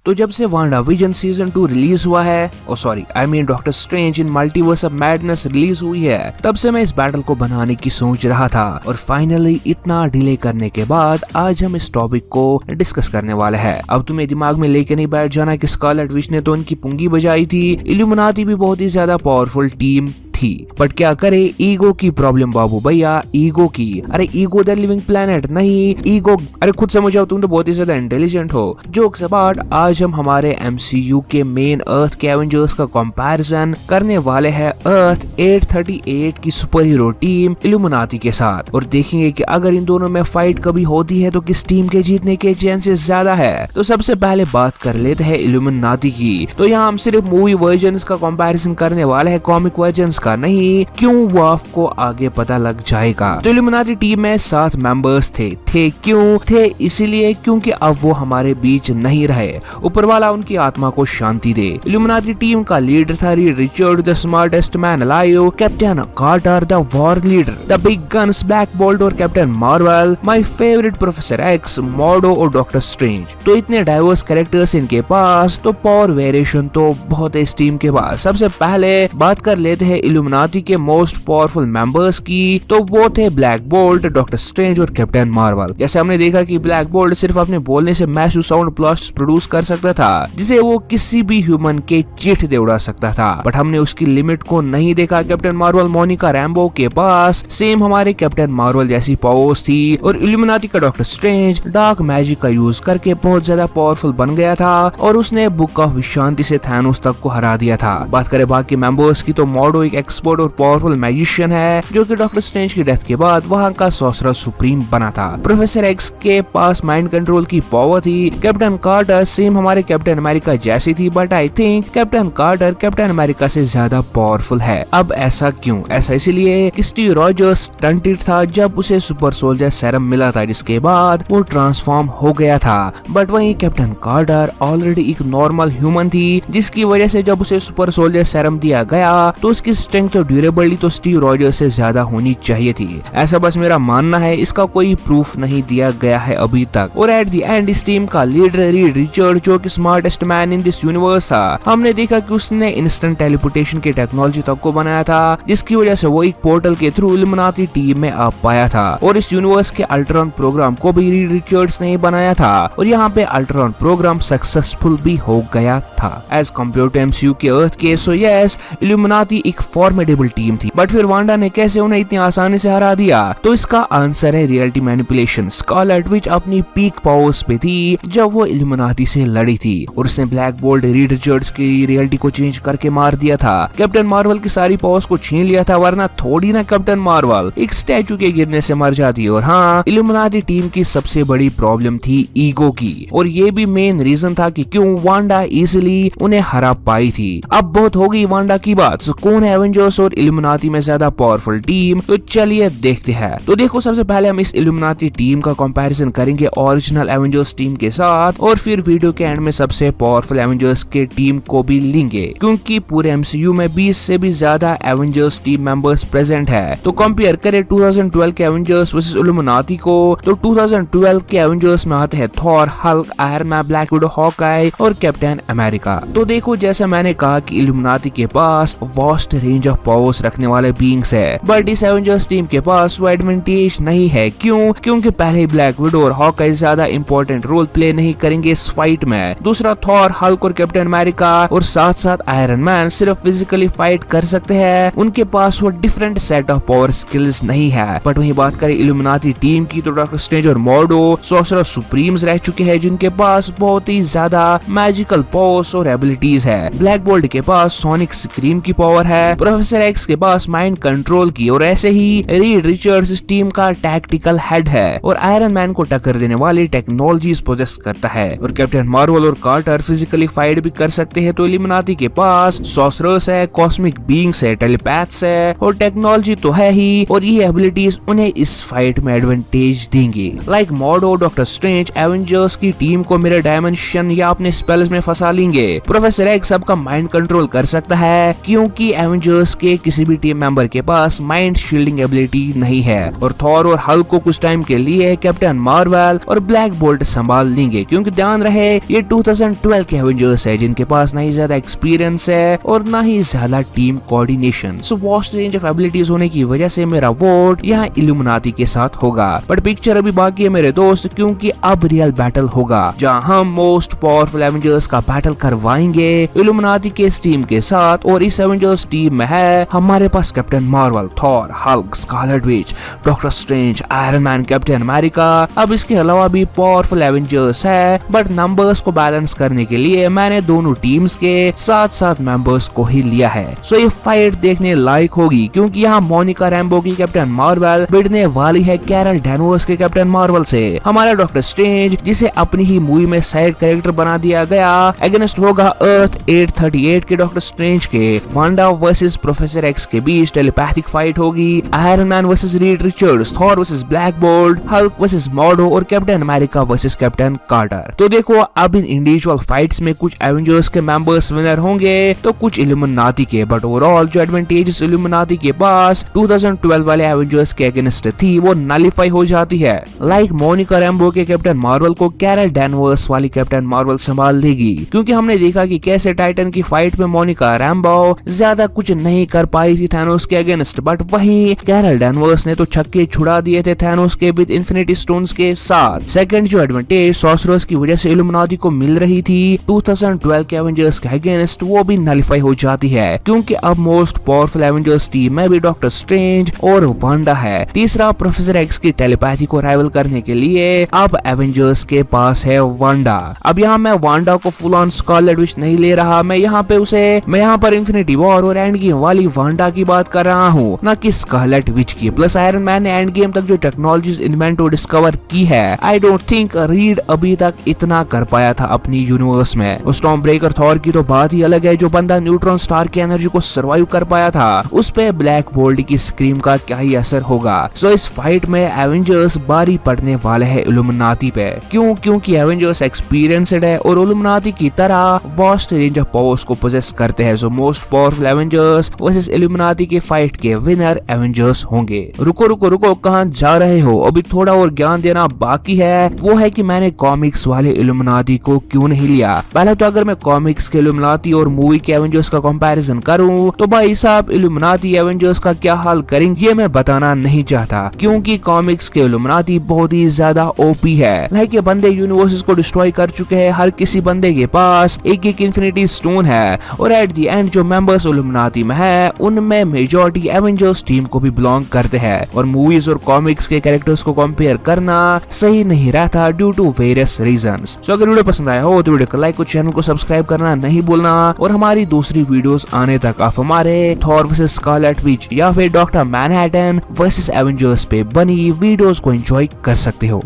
तो जब से वांडाविजन सीजन 2 रिलीज हुआ है, doctor strange in multiverse of madness release हुई है, तब से मैं इस बैटल को बनाने की सोच रहा था और फाइनली इतना डिले करने के बाद आज हम इस टॉपिक को डिस्कस करने वाले हैं। अब तुम्हें दिमाग में लेके नहीं बैठ जाना कि स्कारलेट विच ने तो उनकी पुंगी बजाई थी, इल्यूमिनाटी भी बहुत ही ज्यादा पावरफुल टीम थी, बट क्या करे, ईगो की प्रॉब्लम बाबू भैया, ईगो की। अरे ईगो द लिविंग प्लेनेट नहीं, ईगो। अरे खुद समझो, तुम तो बहुत ही ज्यादा इंटेलिजेंट हो। जोक्स अपार्ट, आज हम हमारे एमसीयू के मेन अर्थ के एवेंजर्स का कंपैरिजन करने वाले हैं अर्थ 838 की सुपर हीरो टीम इल्यूमिनाटी के साथ, और देखेंगे कि अगर इन दोनों में फाइट कभी होती है तो किस टीम के जीतने के चांसेस ज्यादा है। तो सबसे पहले बात कर लेते हैं इल्यूमिनाटी की। तो यहाँ हम सिर्फ मूवी वर्जन्स का कंपैरिजन करने वाले हैं, कॉमिक वर्जन्स का नहीं, क्यों वो आपको आगे पता लग जाएगा। तो इल्यूमिनाटी टीम में 7 मेंबर्स थे। क्यों थे? इसीलिए क्योंकि अब वो हमारे बीच नहीं रहे, ऊपर वाला उनकी आत्मा को शांति दे। इल्यूमिनाटी टीम का लीडर था Reed Richard, the smartest man alive, Captain Carter the war leader, the big guns Black Bolt और Captain Marvel, my favourite Professor X, Mordo और डॉक्टर स्ट्रेंज। तो इतने डाइवर्स कैरेक्टर्स इनके पास, तो पावर वेरिएशन तो बहुत है इस टीम के पास। सबसे पहले बात कर लेते हैं इल्यूमिनाटी के मोस्ट पावरफुल मेंबर्स की। तो वो थे ब्लैक बोल्ट, डॉक्टर स्ट्रेंज और कैप्टन मार्वल। जैसे हमने देखा कि ब्लैक बोल्ट सिर्फ अपने बोलने से मैसिव साउंड ब्लास्ट प्रोड्यूस कर सकता था, जिसे वो किसी भी ह्यूमन के चिट दे उड़ा सकता था, बट हमने उसकी लिमिट को नहीं देखा। कैप्टन मार्वल मोनिका रैम्बो के पास सेम हमारे कैप्टन मार्वल जैसी पावर्स थी, और इल्यूमिनाटी का डॉक्टर स्ट्रेंज डार्क मैजिक का यूज करके बहुत ज्यादा पावरफुल बन गया था, और उसने बुक ऑफ विशांति से थैनोस तक को हरा दिया था। बात करें बाकी मेंबर्स की, तो मॉर्डो एक एक्सपर्ट और पावरफुल मैजिशियन है, जो कि डॉक्टर स्ट्रेंज की डेथ के बाद वहां का सॉर्सरर सुप्रीम बना था। प्रोफेसर एक्स के पास माइंड कंट्रोल की पावर थी। कैप्टन कार्टर सेम हमारे कैप्टन अमेरिका जैसी थी, but I think captain Carter captain America से ज्यादा पावरफुल है। अब ऐसा क्यों? ऐसा इसलिए कि स्टीव रॉजर्स स्टंटेड था जब उसे सुपर सोल्जर सेरम मिला था, जिसके बाद वो ट्रांसफॉर्म हो गया था, बट वहीं कैप्टन कार्टर ऑलरेडी एक नॉर्मल ह्यूमन थी, जिसकी वजह से जब उसे सुपर सोल्जर सेरम दिया गया तो उसकी स्ट्रेंथ और ड्यूरेबिलिटी तो स्टीव रॉजर्स से ज्यादा होनी चाहिए थी। ऐसा बस मेरा मानना है, इसका कोई प्रूफ नहीं दिया गया है अभी तक। और एट द एंड इस टीम का लीडर रीड रिचर्ड, जो कि smartest man in this universe था, हमने देखा कि उसने इंस्टेंट टेलीपोर्टेशन की टेक्नोलॉजी तक को बनाया था, जिसकी वजह से वो एक पोर्टल के थ्रू इल्यूमिनाटी टीम में आ पाया था। और इस यूनिवर्स के अल्ट्रॉन प्रोग्राम को भी रीड रिचर्ड्स ने बनाया था, और यहाँ पे अल्ट्रॉन प्रोग्राम सक्सेसफुल भी हो गया था एज कम्पेयर टू एमसीयू के अर्थ के। सो यस, इल्यूमिनाटी एक फॉर्मिडेबल टीम थी, बट फिर वांडा ने कैसे उन्हें इतनी आसानी से हरा दिया? तो इसका आंसर है रियलिटी मैनिपुलेशन। स्कारलेट विच अपनी पीक पावर्स पे थी जब वो इल्यूमिनाटी से लड़ी थी, और उसने ब्लैक बोल्ट रीड रिचर्ड्स की रियलिटी को चेंज करके मार दिया था। कैप्टन मार्वल की सारी पावर्स को छीन लिया था, वरना थोड़ी ना कैप्टन मार्वल एक स्टैचू के गिरने से मर जाती। और हाँ, इल्यूमिनाटी टीम की सबसे बड़ी प्रॉब्लम थी ईगो की, और ये भी मेन रीजन था कि क्यों वांडा इजिली उन्हें हरा पाई थी। अब बहुत हो गई वांडा की बात, so कौन है एवेंजर्स और इल्यूमिनाटी में ज्यादा पावरफुल टीम? तो चलिए देखते हैं। तो देखो, सबसे पहले हम इस इल्यूमिनाटी टीम का कंपैरिजन करेंगे ओरिजिनल एवेंजर्स टीम के साथ, और फिर वीडियो के एंड में सबसे पावरफुल एवेंजर्स के टीम को भी लेंगे, क्योंकि पूरे एमसीयू में 20 से भी ज्यादा एवेंजर्स टीम मेंबर्स प्रेजेंट है। तो कंपेयर करें 2012 के एवेंजर्स वर्सेस इल्यूमिनाटी को, तो 2012 के एवेंजर्स में आते हैं Thor, Hulk, iron man, black window, Hawkeye और कैप्टन अमेरिका। तो देखो, जैसा मैंने कहा कि इल्यूमिनाटी के पास वास्ट रेंज ऑफ पावर्स रखने वाले बीइंग्स है, बट इस एवेंजर्स टीम के पास वो एडवांटेज नहीं है। क्यों? क्योंकि पहले ब्लैक विडो और हॉकाई ज्यादा इंपॉर्टेंट रोल प्ले नहीं करेंगे इस फाइट में। दूसरा, थॉर, हल्क और कैप्टन अमेरिका और साथ साथ आयरन मैन सिर्फ फिजिकली फाइट कर सकते हैं, उनके पास वो different set of power skills नहीं है। बट वहीं बात करें इल्यूमिनाटी टीम की, तो डॉक्टर स्ट्रेंज और मॉर्डो सॉर्सरर सुप्रीम्स रह चुके हैं, जिनके पास बहुत ही ज्यादा मैजिकल पावर्स और एबिलिटीज है। ब्लैक बोल्ट के पास सोनिक स्क्रीम की पावर है, प्रोफेसर एक्स के पास माइंड कंट्रोल की, और ऐसे ही रीड रिचर्ड्स इस टीम का टैक्टिकल हेड है और आयरन मैन को टक्कर देने वाली टेक्नोलॉजीज पोजेस करता है। और कैप्टन मार्वल और कार्टर फिजिकली फाइट भी कर सकते हैं। तो इल्यूमिनाटी के पास सॉर्सरर्स है, कॉस्मिक बीइंग्स है, टेलीपैथ्स है, और टेक्नोलॉजी तो है ही, और ये एबिलिटीज उन्हें इस फाइट में एडवांटेज देंगे। Like Mordo, doctor strange Avengers की टीम को मिरर डायमेंशन या अपने स्पेल्स में फंसा लेंगे। प्रोफेसर एक्स सबका माइंड कंट्रोल कर सकता है, क्योंकि एवेंजर्स एवेंजर्स के किसी भी टीम मेंबर के पास माइंड शील्डिंग एबिलिटी नहीं है और थॉर और हल्क को कुछ टाइम के लिए कैप्टन मार्वल और ब्लैक बोल्ट संभाल लेंगे, क्योंकि ध्यान रहे ये 2012 के एवेंजर्स है जिनके पास ना ही ज्यादा एक्सपीरियंस है और ना ही ज्यादा team coordination. So vast range of abilities होने की वजह से मेरा वोट यहाँ इल्यूमिनाटी के साथ होगा। बट पिक्चर अभी बाकी है मेरे दोस्त, क्योंकि अब रियल बैटल होगा जहाँ हम मोस्ट पावरफुल एवेंजर्स का बैटल करवाएंगे इल्यूमिनाटी के इस टीम के साथ। और इस एवेंजर्स टीम में है हमारे पास Captain Marvel, Thor, Hulk, Scarlet Witch, Doctor Strange, Iron Man, Captain America. अब इसके अलावा भी पावरफुल एवेंजर्स है, बट नंबर्स को बैलेंस करने के लिए मैंने दोनों टीम्स के साथ साथ मेंबर्स को ही लिया है। सो ये फाइट देखने लायक होगी, क्योंकि यहाँ मोनिका रैम्बो की कैप्टन मार्वल भिड़ने वाली है कैरल डैनवर्स के कैप्टन मार्वल से। हमारा डॉक्टर स्ट्रेंज, जिसे अपनी ही मूवी में साइड कैरेक्टर बना दिया गया, अगेंस्ट होगा अर्थ 838 के डॉक्टर स्ट्रेंज के। वांडा वर्सेस प्रोफेसर एक्स के बीच टेलीपैथिक फाइट होगी। Iron Man versus Reed Richards, Thor versus Black Bolt, Hulk versus Mordo और Captain America versus Captain Carter. तो देखो अब इन इंडिविजुअल फाइट्स में कुछ एवेंजर्स के मेंबर्स विनर होंगे तो कुछ इल्यूमिनाटी के, बट ओवरऑल जो एडवांटेजेस इल्यूमिनाटी के पास 2012 वाले एवेंजर्स के अगेंस्ट थी वो नलिफाई हो जाती है। लाइक मोनिका रैम्बो के कैप्टन मार्वल को कैरल डैनवर्स वाली कैप्टन मार्वल संभाल लेगी, क्योंकि हमने देखा कि कैसे टाइटन की फाइट में मोनिका रैम्बो ज्यादा कुछ नहीं कर पाई थी थैनोस के अगेंस्ट, बट वहीं कैरल डैनवर्स ने तो छक्के छुड़ा दिए थे थैनोस के विद इन्फिनिटी स्टोन्स के साथ। सेकंड जो एडवांटेज सॉर्सरर्स की वजह से इल्यूमिनाटी को मिल रही थी 2012 के एवेंजर्स के अगेंस्ट, वो भी नलिफाई हो जाती है, क्योंकि अब मोस्ट पावरफुल एवेंजर्स टीम में भी डॉक्टर स्ट्रेंज और वांडा है। तीसरा प्रोफेसर एक्स की टेलीपैथी को राइवल करने के लिए अब एवेंजर्स के पास है वांडा। अब यहाँ मैं वांडा को फुल ऑन स्कारलेट विच नहीं ले रहा, मैं यहाँ पर इन्फिनिटी वॉर और एंड गेम वाली वांडा की बात कर रहा हूँ, न कि स्कारलेट विच की। प्लस आयरन मैन ने एंड गेम तक जो टेक्नोलॉजीज इन्वेंट और डिस्कवर की है, आई डोंट थिंक रीड अभी तक इतना कर पाया था अपनी यूनिवर्स में। स्टॉर्म ब्रेकर थॉर की तो बात ही अलग है, जो बंदा न्यूट्रॉन स्टार की एनर्जी को सर्वाइव कर पाया था, उस पे ब्लैक बोल्ट की स्क्रीम का क्या ही असर होगा। सो इस फाइट में एवेंजर्स बारी पड़ने वाले है इल्यूमिनाटी पे। क्योंकि एवेंजर्स एक्सपीरियंस्ड है और इल्यूमिनाटी की तरह वास्ट रेंज ऑफ पावर्स को पोजेस करते हैं। So most powerful Avengers versus illuminati के फाइट के विनर एवेंजर्स होंगे। रुको कहाँ जा रहे हो, अभी थोड़ा और ज्ञान देना बाकी है। वो है कि मैंने कॉमिक्स वाले इल्यूमिनाटी को क्यों नहीं लिया। पहले तो अगर मैं कॉमिक्स के इल्यूमिनाटी और मूवी के एवेंजर्स का कंपैरिजन करूं तो भाई साहब इल्यूमिनाटी एवेंजर्स का क्या हाल करेंगे ये मैं बताना नहीं चाहता, क्योंकि कॉमिक्स के इल्यूमिनाटी बहुत ही ज्यादा ओपी है। लाइक ये बंदे यूनिवर्सेस को डिस्ट्रॉय कर चुके हैं, हर किसी बंदे के पास एक एक इन्फिनिटी स्टोन है और एट द एंड जो मेंबर्स इल्यूमिनाटी में है उनमें मेजॉरिटी एवेंजर्स टीम को भी बिलोंग करते हैं। और मूवीज और कॉमिक्स के कैरेक्टर्स को कंपेयर करना सही नहीं रहता ड्यू टू वेरियस रीजंस। सो अगर वीडियो पसंद आया हो तो वीडियो को लाइक और चैनल को सब्सक्राइब करना नहीं भूलना, और हमारी दूसरी वीडियोस आने तक आप हमारे थॉर वर्सेस स्कारलेट विच या फिर डॉक्टर मैनहट्टन वर्सेस एवेंजर्स पे बनी वीडियोस को एंजॉय कर सकते हो।